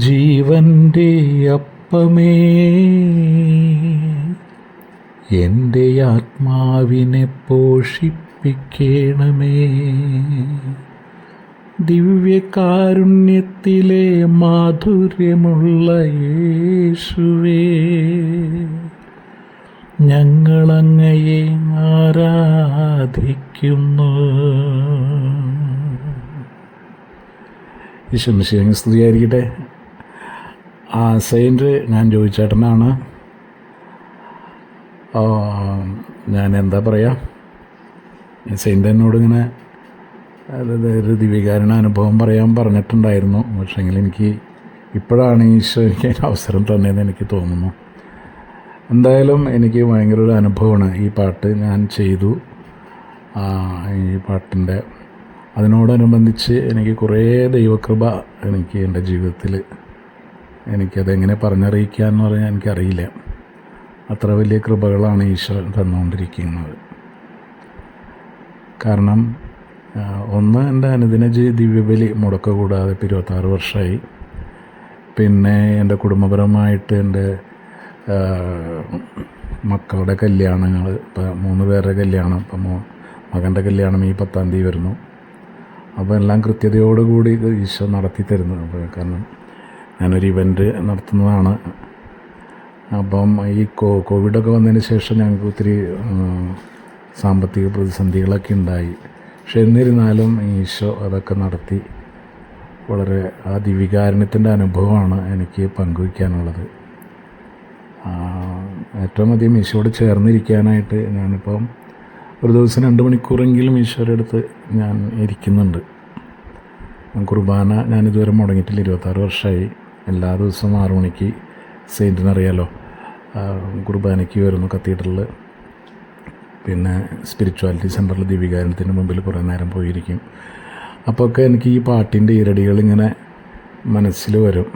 ജീവൻ്റെ അപ്പമേ, എൻ്റെ ആത്മാവിനെ പോഷിപ്പിക്കണമേ. ദിവ്യകാരുണ്യത്തിലെ മാധുര്യമുള്ള യേശുവേ, ഞങ്ങളങ്ങയെ ആരാധിക്കുന്നു. ഈശോമിശിഹായ്ക്ക് സ്തുതിയായിരിക്കട്ടെ. സെയിൻറ്റ് ഞാൻ ജോയിച്ചേട്ടനാണ്. ഞാൻ എന്താ പറയുക, സെയിൻറ്റ് എന്നോട് ഇങ്ങനെ ഒരു ദിവ്യകാരുണ അനുഭവം പറഞ്ഞിട്ടുണ്ടായിരുന്നു. പക്ഷേങ്കിൽ എനിക്ക് ഇപ്പോഴാണ് ഈശോ എനിക്ക് അവസരം തന്നതെന്ന് എനിക്ക് തോന്നുന്നു. എന്തായാലും എനിക്ക് ഭയങ്കര ഒരു അനുഭവമാണ്. ഈ പാട്ട് ഞാൻ ചെയ്തു. ഈ പാട്ടിൻ്റെ അതിനോടനുബന്ധിച്ച് എനിക്ക് കുറേ ദൈവകൃപ എനിക്ക് എൻ്റെ ജീവിതത്തിൽ എനിക്കതെങ്ങനെ പറഞ്ഞറിയിക്കുക എന്ന് പറഞ്ഞാൽ എനിക്കറിയില്ല. അത്ര വലിയ കൃപകളാണ് ഈശോ തന്നുകൊണ്ടിരിക്കുന്നത്. കാരണം ഒന്ന്, എൻ്റെ അനുദിന ദിവ്യബലി മുടക്ക കൂടാതെ 26 വർഷമായി. പിന്നെ എൻ്റെ കുടുംബപരമായിട്ട് എൻ്റെ മക്കളുടെ കല്യാണങ്ങൾ, ഇപ്പം 3 പേരുടെ കല്യാണം, ഇപ്പം മകൻ്റെ കല്യാണം ഈ 10-ാം തീയതി വരുന്നു. അപ്പോൾ എല്ലാം കൃത്യതയോടുകൂടി ഇത് ഈശോ നടത്തി തരുന്നു. അപ്പോൾ കാരണം ഞാനൊരു ഇവൻ്റ് നടത്തുന്നതാണ്. അപ്പം ഈ കോവിഡൊക്കെ വന്നതിന് ശേഷം ഞങ്ങൾക്ക് ഒത്തിരി സാമ്പത്തിക പ്രതിസന്ധികളൊക്കെ ഉണ്ടായി. പക്ഷെ എന്നിരുന്നാലും ഈശോ അതൊക്കെ നടത്തി. വളരെ ആ ദിവ്യകാരുണ്യത്തിൻ്റെ അനുഭവമാണ് എനിക്ക് പങ്കുവയ്ക്കാനുള്ളത്. ഏറ്റവും അധികം ഈശോയോട് ചേർന്നിരിക്കാനായിട്ട് ഞാനിപ്പം ഒരു ദിവസം 2 മണിക്കൂറെങ്കിലും ഈശോയുടെ അടുത്ത് ഞാൻ ഇരിക്കുന്നുണ്ട്. കുർബാന ഞാനിതുവരെ മുടങ്ങിയിട്ടില്ല. 26 വർഷമായി. എല്ലാ ദിവസവും 6 മണിക്ക് സെയിൻറ്റിനറിയാലോ കുർബാനയ്ക്ക് വരുന്നു കത്തീഡ്രലിൽ. പിന്നെ സ്പിരിച്വാലിറ്റി സെൻറ്ററിൽ ദിവ്യകാരുണ്യത്തിൻ്റെ മുമ്പിൽ കുറേ നേരം പോയിരിക്കും. അപ്പോൾ ഒക്കെ എനിക്ക് ഈ പാട്ടിൻ്റെ ഇരടികളിങ്ങനെ മനസ്സിൽ വരും.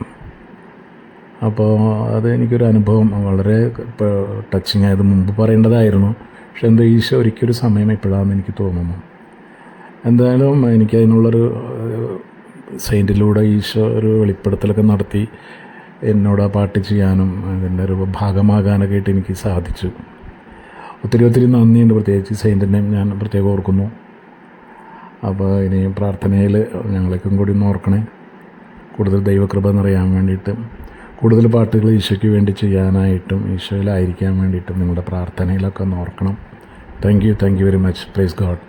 അപ്പോൾ അത് എനിക്കൊരു അനുഭവം വളരെ ടച്ചിങ് ആയത്. മുമ്പ് പറയേണ്ടതായിരുന്നു, പക്ഷെ എന്തോ ഈശോ ഒരിക്കലൊരു സമയം ഇപ്പോഴാണെന്ന് എനിക്ക് തോന്നുന്നു. എന്തായാലും എനിക്കതിനുള്ളൊരു സെയിൻറ്റിലൂടെ ഈശോ ഒരു വെളിപ്പെടുത്തലൊക്കെ നടത്തി എന്നോട് ആ പാട്ട് ചെയ്യാനും അതിൻ്റെ ഒരു ഭാഗമാകാനൊക്കെ ആയിട്ട് എനിക്ക് സാധിച്ചു. ഒത്തിരി നന്ദിയുണ്ട്. പ്രത്യേകിച്ച് സെയിൻറ്റിനെ ഞാൻ പ്രത്യേകം ഓർക്കുന്നു. അപ്പോൾ ഇനി പ്രാർത്ഥനയിൽ ഞങ്ങളേക്കും കൂടി ഒന്ന് ഓർക്കണേ. കൂടുതൽ ദൈവകൃപ നിറയാൻ വേണ്ടിയിട്ട്, കൂടുതൽ പാട്ടുകൾ ഈശോയ്ക്ക് വേണ്ടി ചെയ്യാനായിട്ടും ഈശോയിലായിരിക്കാൻ വേണ്ടിയിട്ടും നിങ്ങളുടെ പ്രാർത്ഥനയിലൊക്കെ ഒന്ന് ഓർക്കണം. Thank you very much. Praise God.